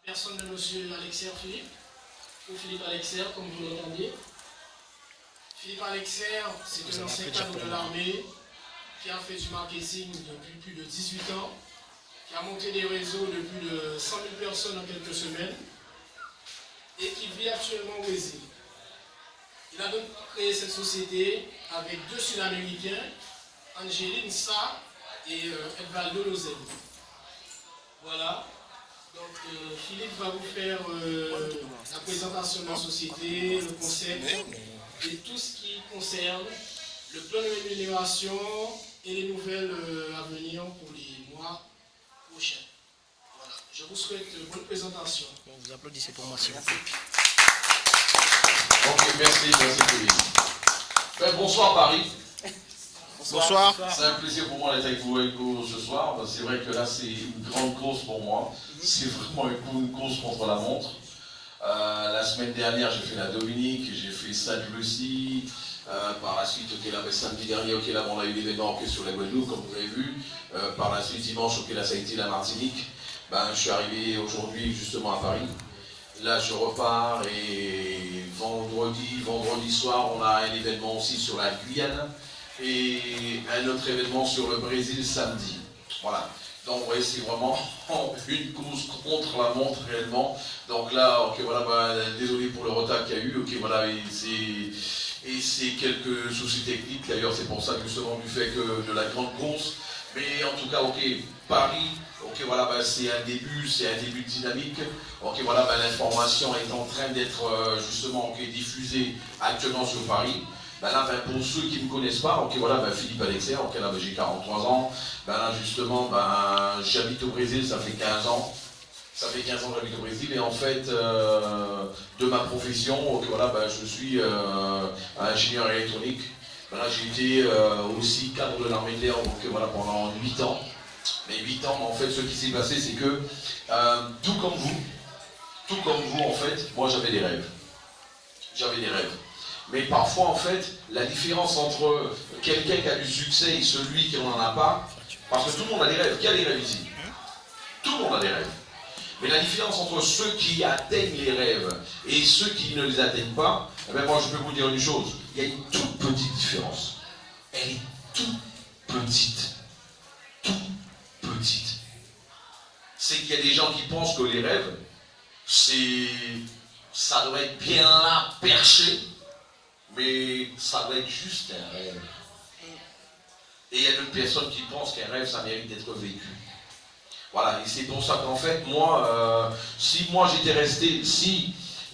Personne de M. Alexer Philippe, ou Philippe Alexer, comme vous l'entendiez. Philippe Alexer, c'est un ancien cadre de l'armée qui a fait du marketing depuis plus de 18 ans, qui a monté des réseaux de plus de 100 000 personnes en quelques semaines et qui vit actuellement au Brésil. Il a donc créé cette société avec deux Sud-Américains, Angéline Sa et Edvaldo Lozel. Voilà. Donc Philippe va vous faire la présentation de la société, le concept et tout ce qui concerne le plan de rémunération et les nouvelles à venir pour les mois prochains. Voilà. Je vous souhaite une bonne présentation. Bon, vous applaudissez pour moi, s'il vous plaît. Ok, merci Philippe. Bonsoir Paris. Bonsoir. C'est un plaisir pour moi d'être avec vous ce soir. C'est vrai que là c'est une grande course pour moi. C'est vraiment une course contre la montre. La semaine dernière j'ai fait la Dominique, j'ai fait Sainte-Lucie. Par la suite, samedi dernier, là, on a eu l'événement sur la Guadeloupe, comme vous l'avez vu. Par la suite, dimanche, là, ça a été la Martinique. Je suis arrivé aujourd'hui justement à Paris. Là, je repars et vendredi soir, on a un événement aussi sur la Guyane et un autre événement sur le Brésil samedi. Voilà. Donc, vous voyez, c'est vraiment une course contre la montre réellement. Donc là, ok, voilà, désolé pour le retard qu'il y a eu. Ok, voilà, et c'est quelques soucis techniques. D'ailleurs, c'est pour ça que justement du fait que de la grande course. Mais en tout cas, ok, Paris. Ok, voilà, c'est un début dynamique. Ok, voilà, l'information est en train d'être justement diffusée actuellement sur Paris. Là, pour ceux qui ne me connaissent pas, ok, voilà, Philippe Alexer, ok, là, j'ai 43 ans. Là, justement, j'habite au Brésil, ça fait 15 ans. Ça fait 15 ans que j'habite au Brésil et en fait, de ma profession, ok, voilà, je suis ingénieur électronique. Là, j'ai été aussi cadre de l'armée de l'air, donc voilà, pendant 8 ans. Mais 8 ans, en fait, ce qui s'est passé, c'est que, tout comme vous, en fait, moi j'avais des rêves. J'avais des rêves. Mais parfois, en fait, la différence entre quelqu'un qui a du succès et celui qui n'en a pas, parce que tout le monde a des rêves. Qui a des rêves ici? Tout le monde a des rêves. Mais la différence entre ceux qui atteignent les rêves et ceux qui ne les atteignent pas, moi je peux vous dire une chose, il y a une toute petite différence. Elle est toute petite. C'est qu'il y a des gens qui pensent que les rêves, ça doit être bien là, perché, mais ça doit être juste un rêve. Et il y a d'autres personnes qui pensent qu'un rêve, ça mérite d'être vécu. Voilà, et c'est pour ça qu'en fait, moi, si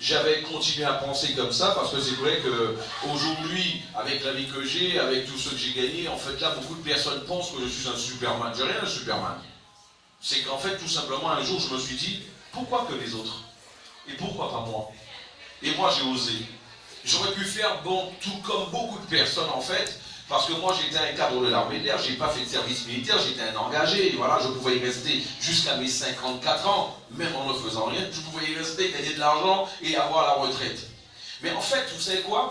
j'avais continué à penser comme ça, parce que c'est vrai qu'aujourd'hui, avec la vie que j'ai, avec tout ce que j'ai gagné, en fait là, beaucoup de personnes pensent que je suis un Superman. Je n'ai rien un Superman. C'est qu'en fait, tout simplement, un jour, je me suis dit, pourquoi que les autres? Et pourquoi pas moi? Et moi, j'ai osé. J'aurais pu faire, tout comme beaucoup de personnes, en fait, parce que moi, j'étais un cadre de l'armée de l'air, je n'ai pas fait de service militaire, j'étais un engagé, et voilà, je pouvais y rester jusqu'à mes 54 ans, même en ne faisant rien, je pouvais y rester, gagner de l'argent et avoir la retraite. Mais en fait, vous savez quoi?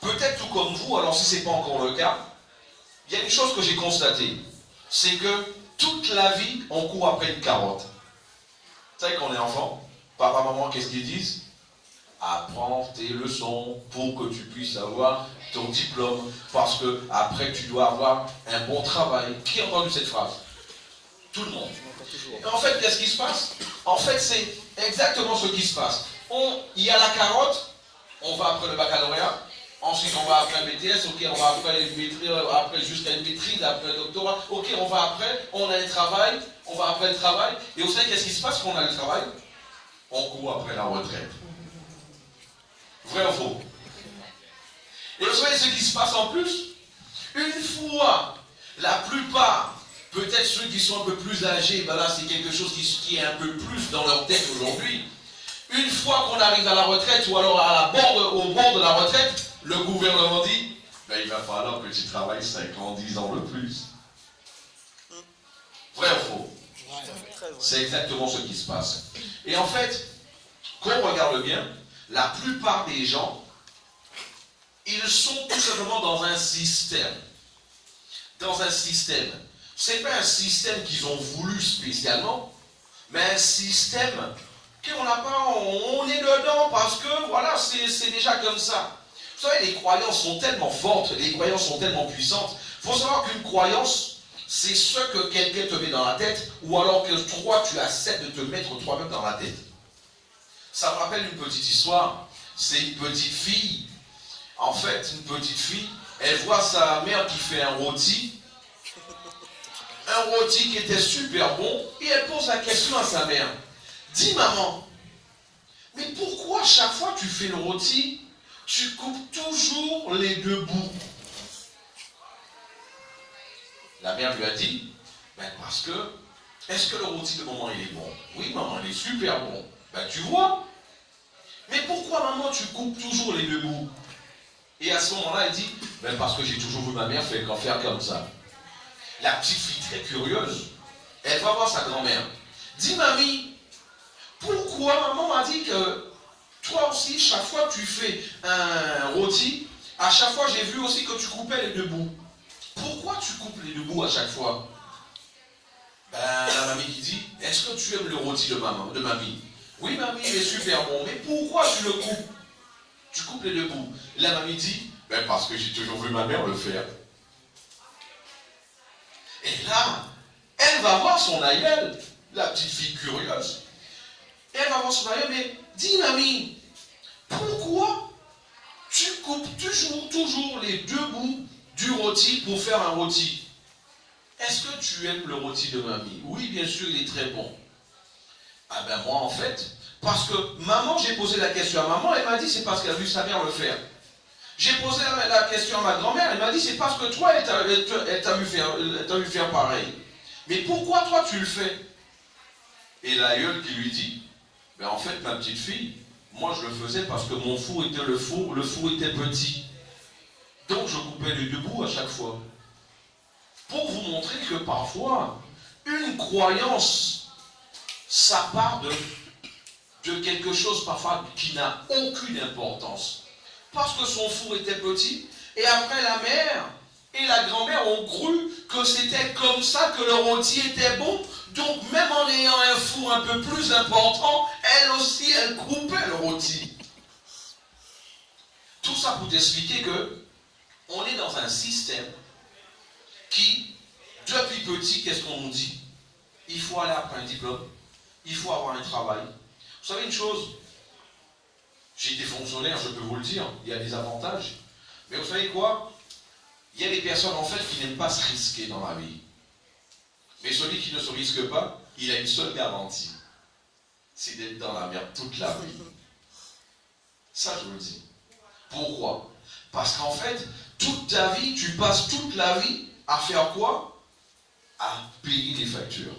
Peut-être tout comme vous, alors si ce n'est pas encore le cas, il y a une chose que j'ai constatée, c'est que toute la vie, on court après une carotte. Vous savez, quand on est enfant, papa, maman, qu'est-ce qu'ils disent? Apprends tes leçons pour que tu puisses avoir ton diplôme, parce que après tu dois avoir un bon travail. Qui a entendu cette phrase? Tout le monde. Et en fait, qu'est-ce qui se passe? En fait, c'est exactement ce qui se passe. Il y a la carotte, on va après le baccalauréat, ensuite on va après un BTS, ok, on va après jusqu'à une maîtrise, après un doctorat, ok, on a un travail, on va après le travail, et vous savez qu'est-ce qui se passe quand on a le travail? On court après la retraite. Vrai ou faux? Et vous savez ce qui se passe en plus? Une fois, la plupart, peut-être ceux qui sont un peu plus âgés, là c'est quelque chose qui est un peu plus dans leur tête aujourd'hui. Une fois qu'on arrive à la retraite ou alors au bord de la retraite, le gouvernement dit, il va falloir que tu travailles 5 ans, 10 ans de plus. Vrai ou faux? C'est exactement ce qui se passe. Et en fait, quand on regarde bien, la plupart des gens, ils sont tout simplement dans un système. Ce n'est pas un système qu'ils ont voulu spécialement, Mais un système qu'on n'a pas, on est dedans parce que voilà, c'est déjà comme ça. Vous savez, les croyances sont tellement fortes, les croyances sont tellement puissantes. Il faut savoir qu'une croyance, c'est ce que quelqu'un te met dans la tête, ou alors que toi, tu acceptes de te mettre toi-même dans la tête. Ça me rappelle une petite histoire. C'est une petite fille. En fait, une petite fille, elle voit sa mère qui fait un rôti qui était super bon, et elle pose la question à sa mère. Dis maman, mais pourquoi chaque fois que tu fais le rôti, tu coupes toujours les deux bouts? La mère lui a dit, ben parce que, est-ce que le rôti de maman il est bon? Oui maman, il est super bon. Ben tu vois. Mais pourquoi maman tu coupes toujours les deux bouts? Et à ce moment-là, elle dit, ben parce que j'ai toujours vu ma mère faire comme ça. La petite fille très curieuse, elle va voir sa grand-mère. Dis mamie, pourquoi maman m'a dit que toi aussi, chaque fois que tu fais un rôti, à chaque fois j'ai vu aussi que tu coupais les deux bouts. Pourquoi tu coupes les deux bouts à chaque fois? Ben la mamie qui dit, est-ce que tu aimes le rôti de mamie? Oui mamie, il est super bon, mais pourquoi tu le coupes? Tu coupes les deux bouts. La mamie dit, ben parce que j'ai toujours vu ma mère le faire. Et là, elle va voir son aïeul, la petite fille curieuse. Elle va voir son aïeul, mais dis mamie, pourquoi tu coupes toujours les deux bouts du rôti pour faire un rôti? Est-ce que tu aimes le rôti de mamie? Oui, bien sûr, il est très bon. Ah ben moi en fait, parce que maman, j'ai posé la question à maman, elle m'a dit c'est parce qu'elle a vu sa mère le faire. J'ai posé la question à ma grand-mère, elle m'a dit c'est parce que toi, elle t'a vu faire pareil. Mais pourquoi toi tu le fais? Et l'aïeul qui lui dit, ben en fait ma petite fille, moi je le faisais parce que mon four était le four était petit. Donc je coupais les deux bouts à chaque fois. Pour vous montrer que parfois, une croyance, ça part de quelque chose parfois qui n'a aucune importance. Parce que son four était petit, et après la mère et la grand-mère ont cru que c'était comme ça que le rôti était bon. Donc même en ayant un four un peu plus important, elle aussi, elle coupait le rôti. Tout ça pour t'expliquer que on est dans un système qui, depuis petit, qu'est-ce qu'on nous dit? Il faut aller après un diplôme, il faut avoir un travail. Vous savez une chose? J'ai été fonctionnaire, je peux vous le dire, il y a des avantages. Mais vous savez quoi? Il y a des personnes en fait qui n'aiment pas se risquer dans la vie. Mais celui qui ne se risque pas, il a une seule garantie. C'est d'être dans la merde toute la vie. Ça, je vous le dis. Pourquoi? Parce qu'en fait, toute ta vie, tu passes toute la vie à faire quoi? À payer des factures.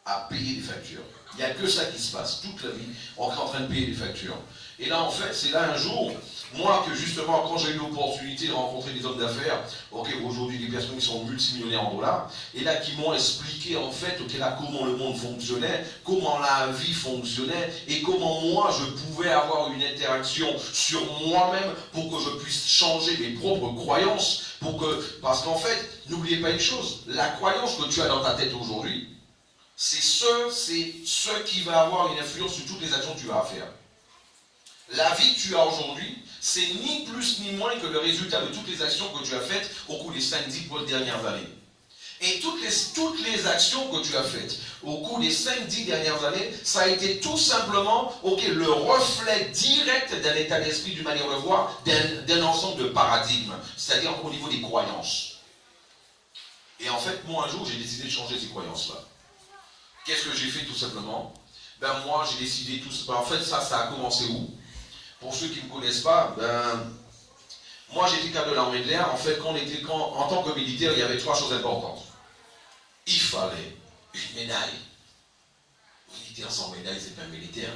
À payer des factures. Il n'y a que ça qui se passe. Toute la vie, on est en train de payer des factures. Et là, en fait, c'est là un jour, moi, que justement, quand j'ai eu l'opportunité de rencontrer des hommes d'affaires, ok, aujourd'hui, des personnes qui sont multimillionnaires en dollars, et là, qui m'ont expliqué, en fait, ok, là, comment le monde fonctionnait, comment la vie fonctionnait, et comment moi, je pouvais avoir une interaction sur moi-même pour que je puisse changer mes propres croyances, parce qu'en fait, n'oubliez pas une chose, la croyance que tu as dans ta tête aujourd'hui, c'est ce qui va avoir une influence sur toutes les actions que tu vas faire. La vie que tu as aujourd'hui, c'est ni plus ni moins que le résultat de toutes les actions que tu as faites au cours des 5-10 dernières années. Et toutes les actions que tu as faites au cours des 5-10 dernières années, ça a été tout simplement le reflet direct d'un état d'esprit, d'une manière de voir, d'un ensemble de paradigmes, c'est-à-dire au niveau des croyances. Et en fait, moi un jour, j'ai décidé de changer ces croyances-là. Qu'est-ce que j'ai fait tout simplement? Ben moi, j'ai décidé tout simplement. En fait, ça a commencé où? Pour ceux qui ne me connaissent pas, moi j'étais cadre de l'armée de l'air. En fait, en tant que militaire, il y avait 3 choses importantes. Il fallait une médaille. Militaire sans médaille, c'est pas un militaire.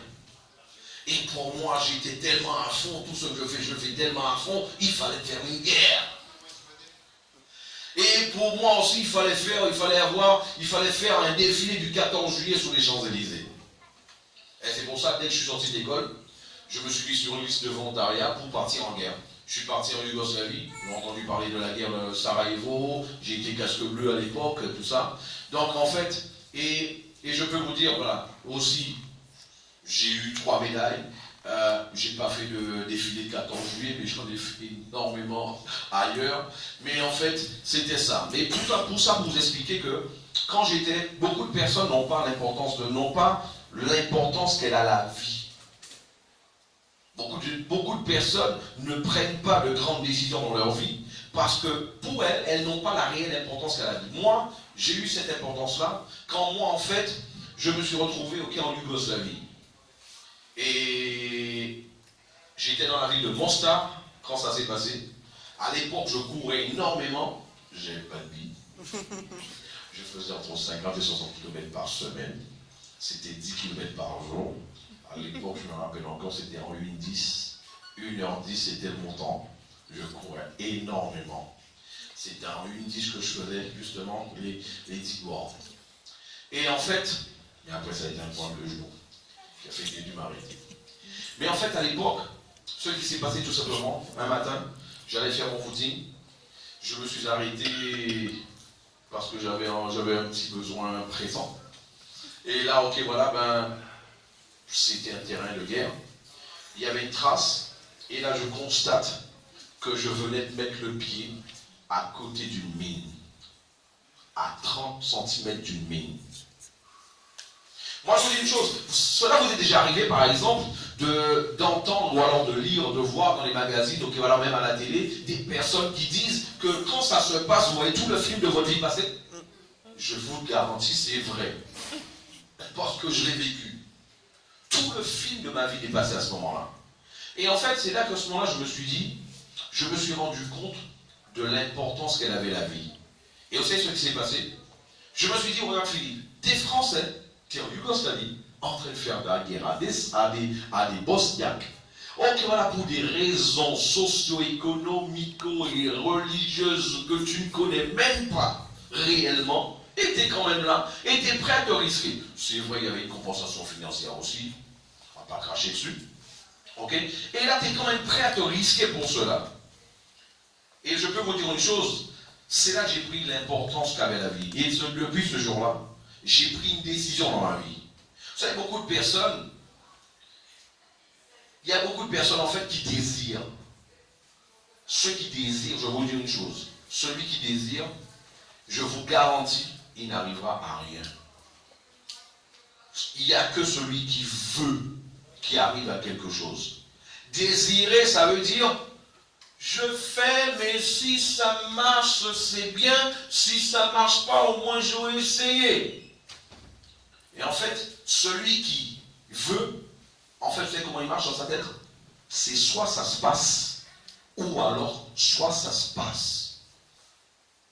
Et pour moi, j'étais tellement à fond, tout ce que je fais tellement à fond, il fallait faire une guerre. Et pour moi aussi, il fallait faire un défilé du 14 juillet sur les Champs-Élysées. Et c'est pour ça, dès que je suis sorti d'école, je me suis mis sur une liste de volontariat pour partir en guerre. Je suis parti en Yougoslavie, j'ai entendu parler de la guerre de Sarajevo, j'ai été casque bleu à l'époque, tout ça. Donc en fait, et Et je peux vous dire, voilà, aussi, j'ai eu 3 médailles. J'ai pas fait de défilé de 14 juillet, mais j'en ai fait énormément ailleurs. Mais en fait, c'était ça. Mais pour ça, pour vous expliquer que quand j'étais, beaucoup de personnes n'ont pas l'importance qu'elle a la vie. Beaucoup de personnes ne prennent pas de grandes décisions dans leur vie parce que pour elles n'ont pas la réelle importance qu'elle a la vie. Moi, j'ai eu cette importance-là quand moi, en fait, je me suis retrouvé en Yougoslavie. Et j'étais dans la ville de Mostar quand ça s'est passé. À l'époque, je courais énormément. J'avais pas de vie. Je faisais entre 50 et 60 km par semaine. C'était 10 km par jour. À l'époque, je me rappelle encore, c'était en 1h10. 1h10, c'était mon temps. Je courais énormément. C'était en 1h10 que je faisais justement les 10 bords. Et en fait, et après ça a été un problème de jour qui a fait que j'ai dû m'arrêter. Mais en fait, à l'époque, ce qui s'est passé tout simplement, un matin, j'allais faire mon footing. Je me suis arrêté parce que j'avais un petit besoin présent. Et là, ok, voilà, c'était un terrain de guerre. Il y avait une trace, et là, je constate que je venais de mettre le pied à côté d'une mine, à 30 cm d'une mine. Moi, je vous dis une chose, cela vous est déjà arrivé, par exemple, d'entendre ou alors de lire, de voir dans les magazines, donc voilà, même à la télé, des personnes qui disent que quand ça se passe, vous voyez tout le film de votre vie passer. Je vous le garantis, c'est vrai. Parce que je l'ai vécu. Tout le film de ma vie est passé à ce moment-là. Et en fait, c'est là qu'à ce moment-là, je me suis rendu compte de l'importance qu'elle avait la vie. Et vous savez ce qui s'est passé? Je me suis dit, regarde Philippe, t'es Français, t'es en Yougoslavie, en train de faire de la guerre à des Bosniaques. Ok, voilà, pour des raisons socio-économiques et religieuses que tu ne connais même pas réellement, et t'es quand même là, et t'es prêt à te risquer. C'est vrai, il y avait une compensation financière aussi, on ne va pas cracher dessus. Ok? Et là, t'es quand même prêt à te risquer pour cela. Et je peux vous dire une chose, c'est là que j'ai pris l'importance qu'avait la vie. Et depuis ce jour-là, j'ai pris une décision dans ma vie. Vous savez, il y a beaucoup de personnes en fait qui désirent. Ceux qui désirent, je vais vous dire une chose, celui qui désire, je vous garantis, il n'arrivera à rien. Il n'y a que celui qui veut qui arrive à quelque chose. Désirer, ça veut dire, je fais, mais si ça marche, c'est bien. Si ça ne marche pas, au moins je vais essayer. Et en fait, celui qui veut, en fait, vous savez comment il marche dans sa tête? C'est soit ça se passe, ou alors soit ça se passe.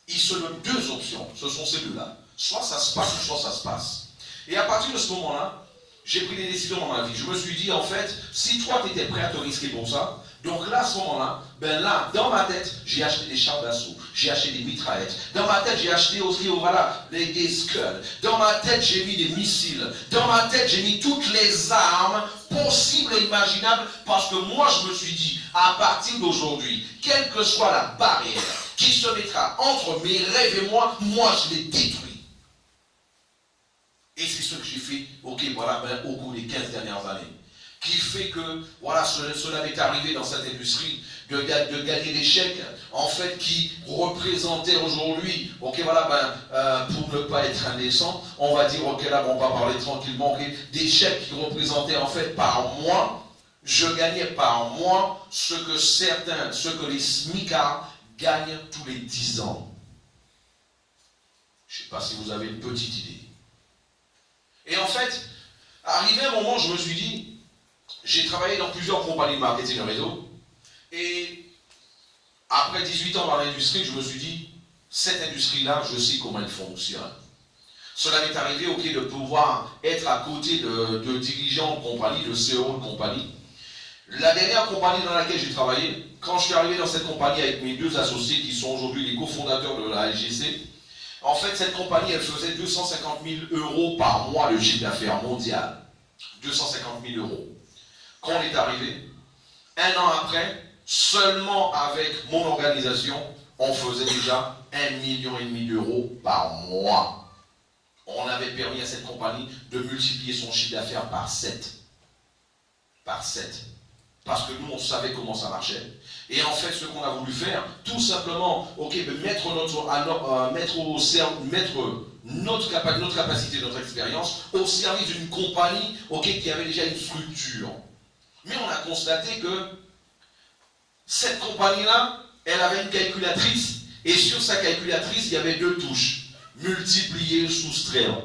Il se donne deux options, ce sont ces deux-là. Soit ça se passe, soit ça se passe. Et à partir de ce moment-là, j'ai pris des décisions dans ma vie. Je me suis dit, en fait, si toi, tu étais prêt à te risquer pour ça, donc là, à ce moment-là, là, dans ma tête, j'ai acheté des chars d'assaut, j'ai acheté des mitraillettes. Dans ma tête, j'ai acheté aussi, voilà, des Scuds. Dans ma tête, j'ai mis des missiles. Dans ma tête, j'ai mis toutes les armes possibles et imaginables, parce que moi, je me suis dit, à partir d'aujourd'hui, quelle que soit la barrière qui se mettra entre mes rêves et moi je les détruis. Et c'est ce que j'ai fait, au cours des 15 dernières années. Qui fait que, voilà, cela m'est arrivé dans cette industrie, de gagner des chèques, en fait, qui représentaient aujourd'hui, pour ne pas être indécent, on va dire, on va parler tranquillement, des chèques qui représentaient, en fait, par mois, je gagnais par mois ce que les smicards gagnent tous les 10 ans. Je ne sais pas si vous avez une petite idée. Et en fait, arrivé un moment, je me suis dit, j'ai travaillé dans plusieurs compagnies de marketing et réseau, et après 18 ans dans l'industrie, je me suis dit, cette industrie-là, je sais comment elle fonctionne. Cela m'est arrivé, de pouvoir être à côté de dirigeants de compagnie, de CEO de compagnie. La dernière compagnie dans laquelle j'ai travaillé, quand je suis arrivé dans cette compagnie avec mes deux associés qui sont aujourd'hui les cofondateurs de la LGC, en fait, cette compagnie, elle faisait 250 000 € par mois le chiffre d'affaires mondial. 250 000 €. Quand on est arrivé, un an après, seulement avec mon organisation, on faisait déjà 1,5 million d'euros par mois. On avait permis à cette compagnie de multiplier son chiffre d'affaires par 7. Par 7. Parce que nous, on savait comment ça marchait. Et en fait, ce qu'on a voulu faire, tout simplement, mettre notre capacité, notre expérience au service d'une compagnie qui avait déjà une structure. Mais on a constaté que cette compagnie-là, elle avait une calculatrice, et sur sa calculatrice, il y avait 2 touches. Multiplier, soustraire.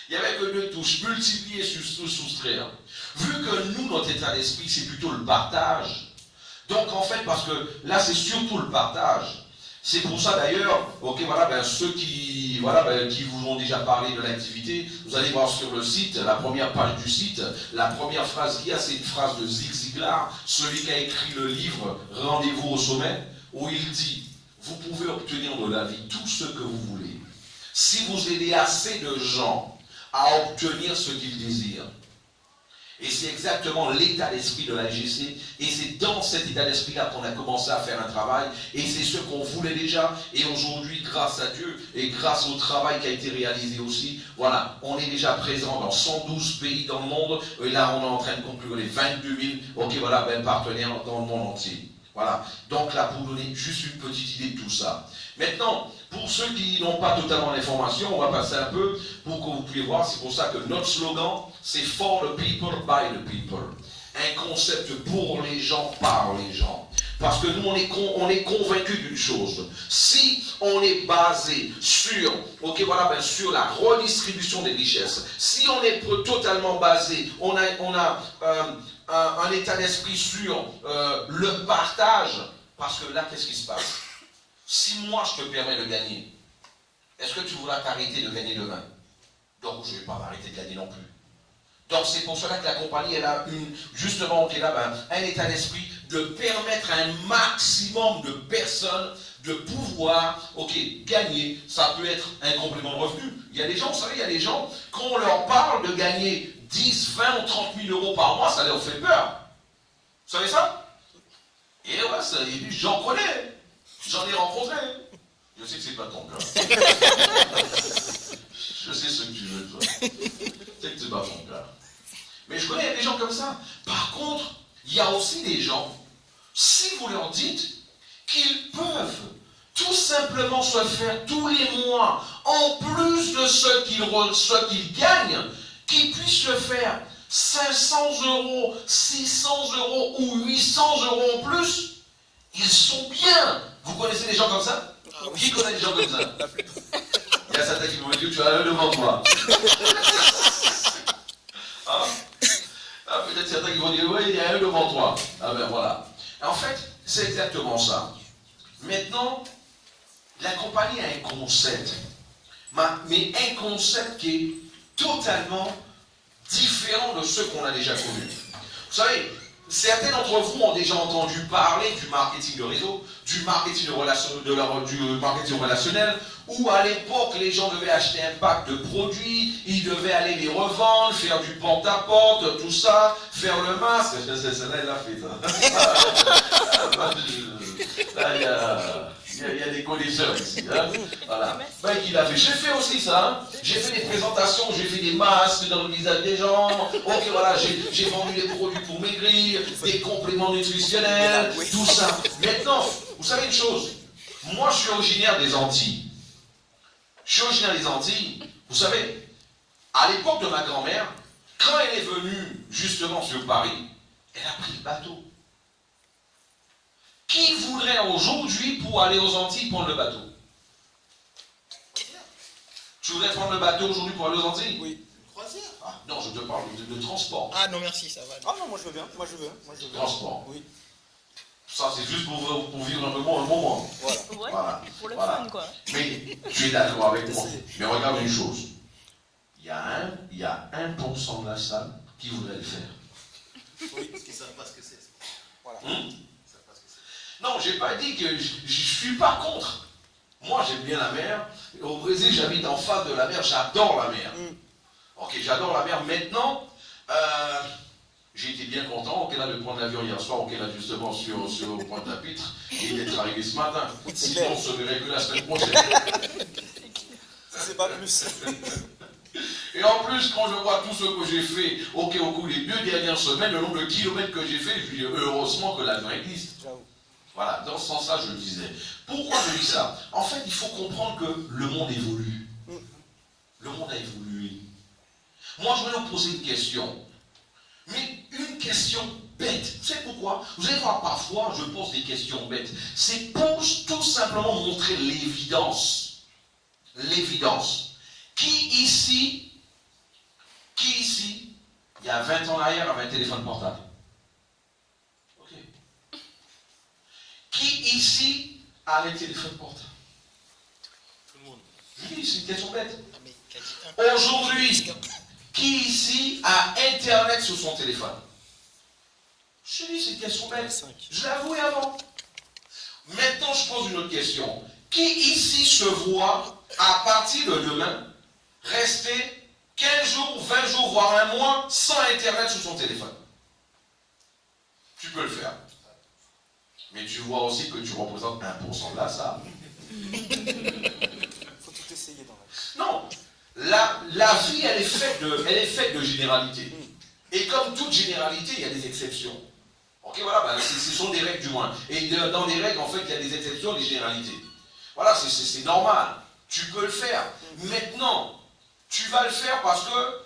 Il n'y avait que 2 touches, multiplier, soustraire. Vu que nous, notre état d'esprit, c'est plutôt le partage. Donc en fait, parce que là, c'est surtout le partage. C'est pour ça d'ailleurs, ceux qui vous ont déjà parlé de l'activité, vous allez voir sur le site, la première page du site, la première phrase qu'il y a, c'est une phrase de Zig Ziglar, celui qui a écrit le livre Rendez-vous au sommet, où il dit: vous pouvez obtenir de la vie tout ce que vous voulez, si vous aidez assez de gens à obtenir ce qu'ils désirent. Et c'est exactement l'état d'esprit de l'AGC, et c'est dans cet état d'esprit-là qu'on a commencé à faire un travail, et c'est ce qu'on voulait déjà, et aujourd'hui, grâce à Dieu, et grâce au travail qui a été réalisé aussi, voilà, on est déjà présent dans 112 pays dans le monde, et là on est en train de conclure les 22 000 partenaires dans le monde entier. Voilà, donc là pour donner juste une petite idée de tout ça. Maintenant, pour ceux qui n'ont pas totalement l'information, on va passer un peu pour que vous puissiez voir. C'est pour ça que notre slogan, c'est For the people, by the people. Un concept pour les gens, par les gens. Parce que nous, on est convaincus d'une chose. Si on est basé sur, sur la redistribution des richesses, si on est totalement basé, on a un état d'esprit sur le partage, parce que là, qu'est-ce qui se passe? Si moi, je te permets de gagner, est-ce que tu voudras t'arrêter de gagner demain? Donc, je ne vais pas m'arrêter de gagner non plus. Donc, c'est pour cela que la compagnie, elle a un état d'esprit de permettre à un maximum de personnes de pouvoir, gagner. Ça peut être un complément de revenu. Il y a des gens, vous savez, il y a des gens, quand on leur parle de gagner 10, 20 ou 30 000 euros par mois, ça leur fait peur. Vous savez ça? Et ouais, j'en connais. J'en ai rencontré. Je sais que c'est pas ton cas. Je sais ce que tu veux, toi. Je sais que c'est pas ton cas. Mais je connais des gens comme ça. Par contre, il y a aussi des gens, si vous leur dites qu'ils peuvent tout simplement se faire tous les mois, en plus de ce qu'ils gagnent, qu'ils puissent se faire 500 euros, 600 euros ou 800 euros en plus, ils sont bien. Vous connaissez des gens comme ça? Qui connaît des gens comme ça? Il y a certains qui vont me dire, tu as un devant toi. Hein? Peut-être certains qui vont dire, oui, il y a un devant toi. Ah ben voilà. En fait, c'est exactement ça. Maintenant, la compagnie a un concept. Mais un concept qui est totalement différent de ceux qu'on a déjà connus. Vous savez, certains d'entre vous ont déjà entendu parler du marketing de réseau, du marketing relationnel, où à l'époque, les gens devaient acheter un pack de produits, ils devaient aller les revendre, faire du porte-à-porte, tout ça, faire le masque. Celle-là, elle l'a fait, ça. Il y a des connaisseurs ici. Hein? Voilà. Ben, il a fait. J'ai fait aussi ça. Hein? J'ai fait des présentations, j'ai fait des masques dans le visage des gens. Ok, voilà, j'ai vendu des produits pour maigrir, des compléments nutritionnels, tout ça. Maintenant, vous savez une chose, moi je suis originaire des Antilles. Vous savez, à l'époque de ma grand-mère, quand elle est venue justement sur Paris, elle a pris le bateau. Qui voudrait aujourd'hui, pour aller aux Antilles, prendre le bateau? Tu voudrais prendre le bateau aujourd'hui pour aller aux Antilles? Oui. Croisière? Ah, non, je te parle de transport. Ah non, merci, ça va. Ah non, moi je veux bien. Transport. Oui. Ça, c'est juste pour vivre un moment. Voilà. Pour le fun, quoi. Mais tu es d'accord avec moi. Mais regarde une chose. Il y a 1% de la salle qui voudrait le faire. Oui, parce qu'ils ne savent pas ce que c'est. Voilà. Non, j'ai pas dit que je ne suis pas contre. Moi, j'aime bien la mer. Au Brésil, j'habite en face de la mer. J'adore la mer. Ok, j'adore la mer. Maintenant, J'ai été bien content, ok, là, de prendre l'avion hier soir, ok, là, justement, sur Pointe-à-Pitre, et d'être arrivé ce matin. Sinon, on se verrait que la semaine prochaine. C'est pas plus. Et en plus, quand je vois tout ce que j'ai fait, ok, au cours des 2 dernières semaines, le nombre de kilomètres que j'ai fait, je dis heureusement que l'avion existe. Voilà, dans ce sens-là, je le disais. Pourquoi je dis ça? En fait, il faut comprendre que le monde évolue. Le monde a évolué. Moi, je vais vous poser une question. Mais une question bête. Vous savez pourquoi? Vous allez voir, parfois, je pose des questions bêtes. C'est pour tout simplement montrer l'évidence. L'évidence. Qui ici, il y a 20 ans en arrière, avait un téléphone portable? Ok. Qui ici a un téléphone portable? Tout le monde. Je dis, c'est une question bête. Aujourd'hui, qui ici a Internet sur son téléphone? Je dis, c'est une question bête. Je l'avoue avant. Maintenant, je pose une autre question. Qui ici se voit, à partir de demain, rester 15 jours, 20 jours, voire un mois, sans Internet sur son téléphone? Tu peux le faire. Mais tu vois aussi que tu représentes 1% de la salle. Faut tout essayer dans la vie. Non. La vie, elle est faite de généralités. Et comme toute généralité, il y a des exceptions. Ok, voilà, ce sont des règles du moins. Et dans les règles, en fait, il y a des exceptions, des généralités. Voilà, c'est normal. Tu peux le faire. Maintenant, tu vas le faire parce que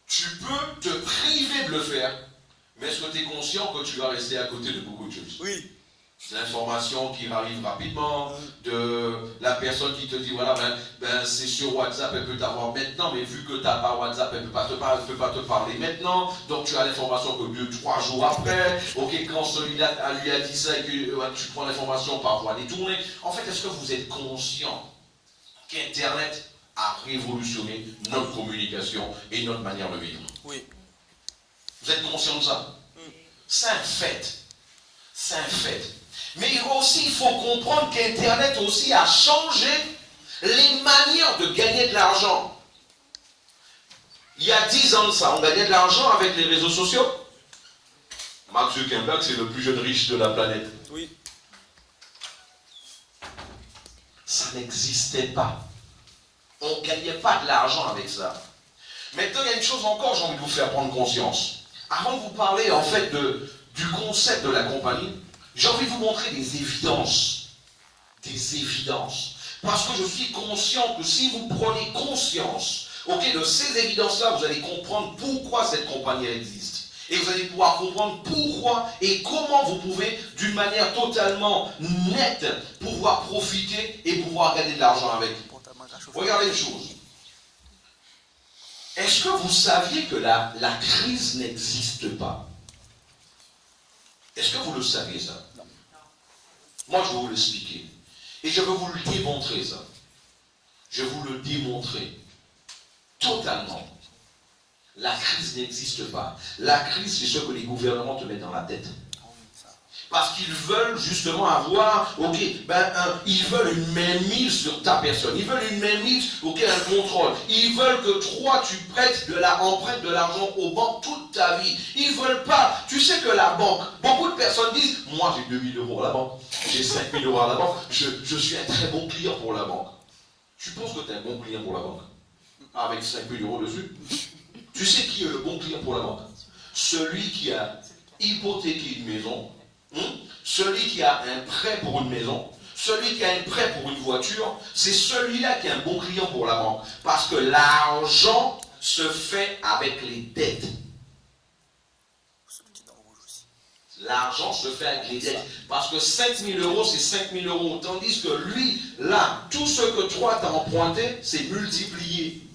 tu peux te priver de le faire. Mais est-ce que tu es conscient que tu vas rester à côté de beaucoup de choses? Oui. L'information qui arrive rapidement, de la personne qui te dit, voilà, c'est sur WhatsApp, elle peut t'avoir maintenant, mais vu que tu n'as pas WhatsApp, elle ne peut pas te parler maintenant, donc tu as l'information que 2-3 jours après, ok, quand celui-là lui a dit ça et que tu prends l'information par voie détournée. En fait, est-ce que vous êtes conscient qu'Internet a révolutionné notre communication et notre manière de vivre? Oui. Vous êtes conscient de ça? C'est un fait. C'est un fait. Mais aussi, il faut comprendre qu'Internet aussi a changé les manières de gagner de l'argent. Il y a 10 ans de ça, on gagnait de l'argent avec les réseaux sociaux. Mark Zuckerberg, c'est le plus jeune riche de la planète. Oui. Ça n'existait pas. On ne gagnait pas de l'argent avec ça. Maintenant, il y a une chose encore, j'ai envie de vous faire prendre conscience. Avant de vous parler, en fait, du concept de la compagnie, j'ai envie de vous montrer des évidences. Des évidences. Parce que je suis conscient que si vous prenez conscience, ok, de ces évidences-là, vous allez comprendre pourquoi cette compagnie existe. Et vous allez pouvoir comprendre pourquoi et comment vous pouvez, d'une manière totalement nette, pouvoir profiter et pouvoir gagner de l'argent avec. Regardez une chose. Est-ce que vous saviez que la crise n'existe pas? Est-ce que vous le saviez ça? Non. Moi, je vais vous l'expliquer. Et je vais vous le démontrer ça. Je vais vous le démontrer. Totalement. La crise n'existe pas. La crise, c'est ce que les gouvernements te mettent dans la tête. Parce qu'ils veulent justement avoir, ok, ils veulent une mainmise sur ta personne. Ils veulent une mainmise, ok, un contrôle. Ils veulent que toi, tu prêtes empruntes de l'argent aux banques toute ta vie. Ils veulent pas. Tu sais que la banque, beaucoup de personnes disent, moi j'ai 2000 € à la banque, j'ai 5000 € à la banque, je suis un très bon client pour la banque. Tu penses que tu es un bon client pour la banque? Avec 5000 € dessus? Tu sais qui est le bon client pour la banque? Celui qui a hypothéqué une maison, celui qui a un prêt pour une maison, celui qui a un prêt pour une voiture, c'est celui-là qui est un bon client pour la banque. Parce que l'argent se fait avec les dettes. L'argent se fait avec les dettes. Parce que 5000 €, c'est 5000 €. Tandis que lui, là, tout ce que toi t'as emprunté, c'est multiplié.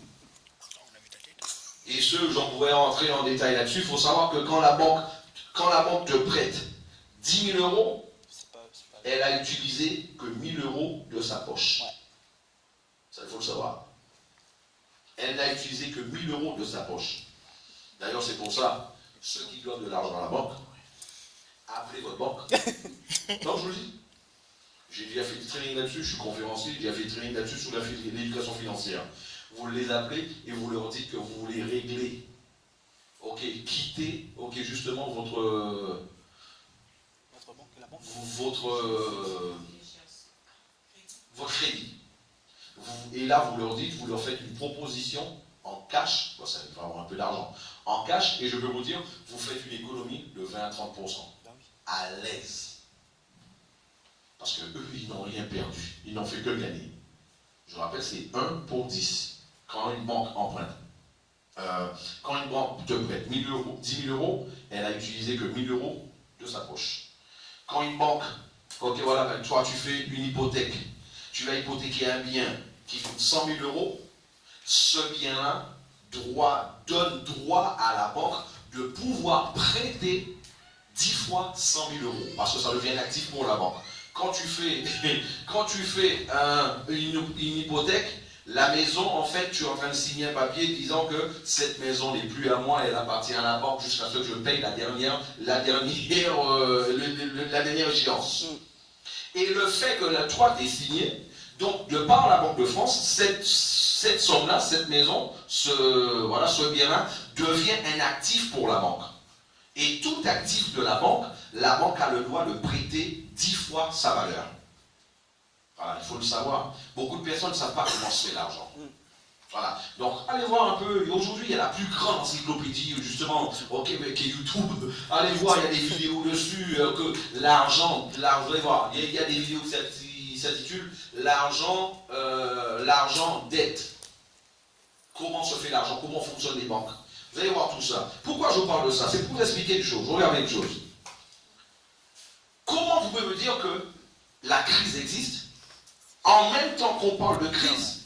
Et j'en pourrais rentrer en détail là-dessus. Il faut savoir que quand la banque te prête 10 000 €, elle a utilisé que 1000 € de sa poche. Ça, il faut le savoir. Elle n'a utilisé que 1000 € de sa poche. D'ailleurs, c'est pour ça, ceux qui doivent de l'argent à la banque, appelez votre banque. Non, je vous le dis. J'ai déjà fait du training là-dessus, je suis conférencier, j'ai déjà fait du training là-dessus sur l'éducation financière. Vous les appelez et vous leur dites que vous voulez régler. ok, quittez, ok, justement votre banque, la banque. Votre crédit. Et là, vous leur dites, vous leur faites une proposition en cash, bon, ça va avoir un peu d'argent, en cash, et je peux vous dire, vous faites une économie de 20 à 30%. À l'aise. Parce que eux, ils n'ont rien perdu. Ils n'ont fait que gagner. Je rappelle, c'est 1 pour 10. Quand une banque emprunte, quand une banque te prête 1000 euros, 10 000 euros, elle a utilisé que 1000 euros de sa poche. Quand une banque, ok, voilà, ben, toi, tu fais une hypothèque, tu vas hypothéquer un bien qui coûte 100 000 euros, ce bien-là donne droit à la banque de pouvoir prêter 10 fois 100 000 euros, parce que ça devient un actif pour la banque. Quand tu fais une hypothèque, la maison, en fait, tu es en train de signer un papier disant que cette maison n'est plus à moi, elle appartient à la banque jusqu'à ce que je paye la dernière échéance. Et le fait que la 3 est signée, donc de par la Banque de France, cette somme-là, cette maison, ce bien-là, devient un actif pour la banque. Et tout actif de la banque a le droit de prêter 10 fois sa valeur. Voilà, il faut le savoir. Beaucoup de personnes ne savent pas comment se fait l'argent. Voilà. Donc, allez voir un peu. Aujourd'hui, il y a la plus grande encyclopédie, justement, qui est YouTube. Allez voir, il y a des vidéos dessus, que l'argent, allez voir, il y a des vidéos qui s'intitulent l'argent dette. Comment se fait l'argent? Comment fonctionnent les banques? Vous allez voir tout ça. Pourquoi je vous parle de ça? C'est pour vous expliquer une chose. Regardez une chose. Comment vous pouvez me dire que la crise existe? En même temps qu'on parle de crise,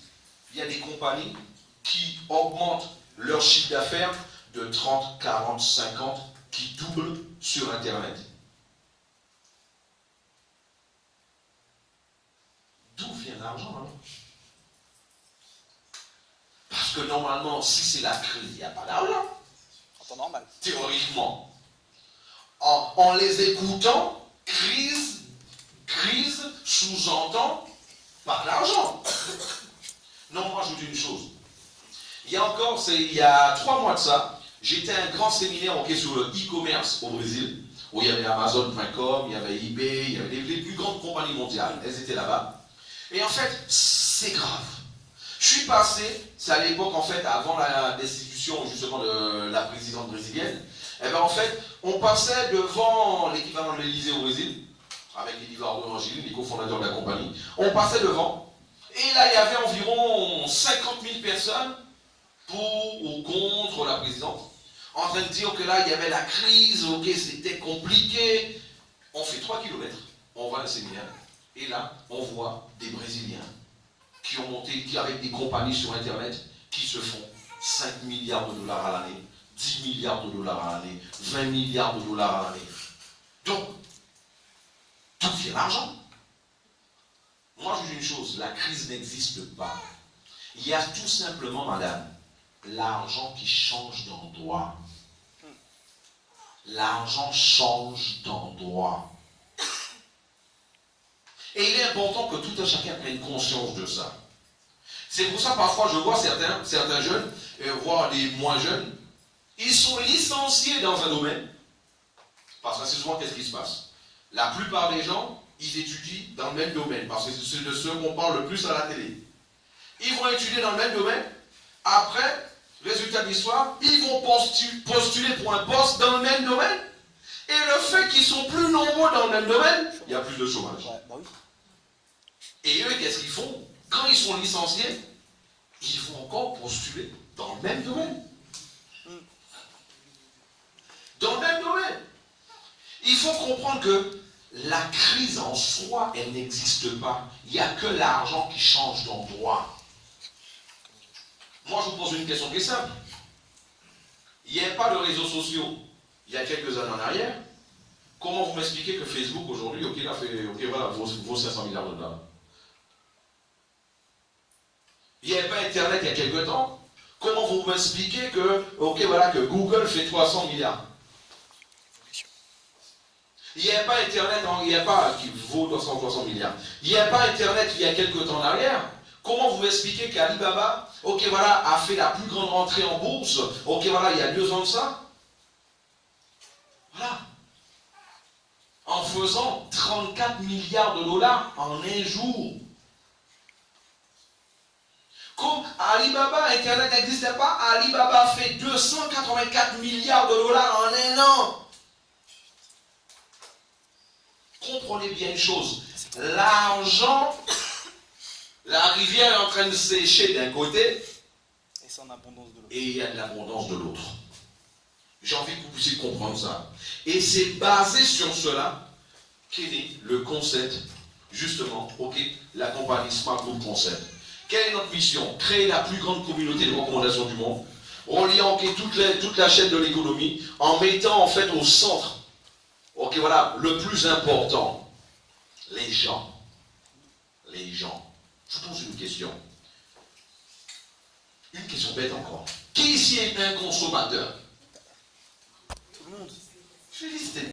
il y a des compagnies qui augmentent leur chiffre d'affaires de 30, 40, 50, qui doublent sur Internet. D'où vient l'argent, hein? Parce que normalement, si c'est la crise, il n'y a pas d'argent. En temps normal. Théoriquement. En les écoutant, crise sous-entend pas d'argent. Non, moi je vous dis une chose. Il y a 3 mois de ça, j'étais à un grand séminaire sur le e-commerce au Brésil, où il y avait Amazon.com, il y avait eBay, il y avait les plus grandes compagnies mondiales, elles étaient là-bas. Et en fait, c'est grave. Je suis passé, c'est à l'époque en fait, avant la destitution justement de la présidente brésilienne, et bien en fait, on passait devant l'équivalent de l'Élysée au Brésil, avec Eduardo Angeli, les cofondateurs de la compagnie, on passait devant, et là il y avait environ 50 000 personnes pour ou contre la présidente, en train de dire que là il y avait la crise, ok, c'était compliqué. On fait 3 km, on va à un séminaire, et là on voit des Brésiliens qui ont monté, avec des compagnies sur Internet, qui se font 5 milliards de dollars à l'année, 10 milliards de dollars à l'année, 20 milliards de dollars à l'année. Donc, tout vient l'argent. Moi, je dis une chose, la crise n'existe pas. Il y a tout simplement, madame, l'argent qui change d'endroit. L'argent change d'endroit. Et il est important que tout un chacun prenne conscience de ça. C'est pour ça, parfois, je vois certains jeunes, voire les moins jeunes, ils sont licenciés dans un domaine. Parce que c'est souvent, qu'est-ce qui se passe? La plupart des gens, ils étudient dans le même domaine, parce que c'est de ceux qu'on parle le plus à la télé. Ils vont étudier dans le même domaine. Après, résultat de l'histoire, ils vont postuler pour un poste dans le même domaine. Et le fait qu'ils sont plus nombreux dans le même domaine, il y a plus de chômage. Ouais, bah oui. Et eux, qu'est-ce qu'ils font? Quand ils sont licenciés, ils vont encore postuler dans le même domaine. Dans le même domaine. Il faut comprendre que la crise en soi, elle n'existe pas. Il n'y a que l'argent qui change d'endroit. Moi, je vous pose une question qui est simple. Il n'y avait pas de réseaux sociaux il y a quelques années en arrière. Comment vous m'expliquez que Facebook aujourd'hui, vaut 500 milliards de dollars? Il n'y avait pas Internet il y a quelques temps. Comment vous m'expliquez que Google fait 300 milliards? Il n'y avait pas Internet, qui vaut 300 milliards. Il n'y avait pas Internet il y a quelques temps en arrière. Comment vous m'expliquez qu'Alibaba, a fait la plus grande rentrée en bourse, il y a 2 ans de ça, Voilà. En faisant 34 milliards de dollars en un jour. Comme Alibaba, Internet n'existait pas, Alibaba fait 284 milliards de dollars en un an. Comprenez bien une chose, l'argent, la rivière est en train de sécher d'un côté, Et c'est en abondance de l'autre. et il y a de l'abondance de l'autre. J'ai envie que vous puissiez comprendre ça. Et c'est basé sur cela qu'est né le concept, justement, ok, la compagnie Smart Group Concept. Quelle est notre mission? Créer la plus grande communauté de recommandation du monde, reliant ok, toute la chaîne de l'économie, en mettant en fait au centre, ok, voilà, le plus important, les gens. Les gens. Je vous pose une question. Une question bête encore. Qui ici est un consommateur? Tout le monde. Je vais lister.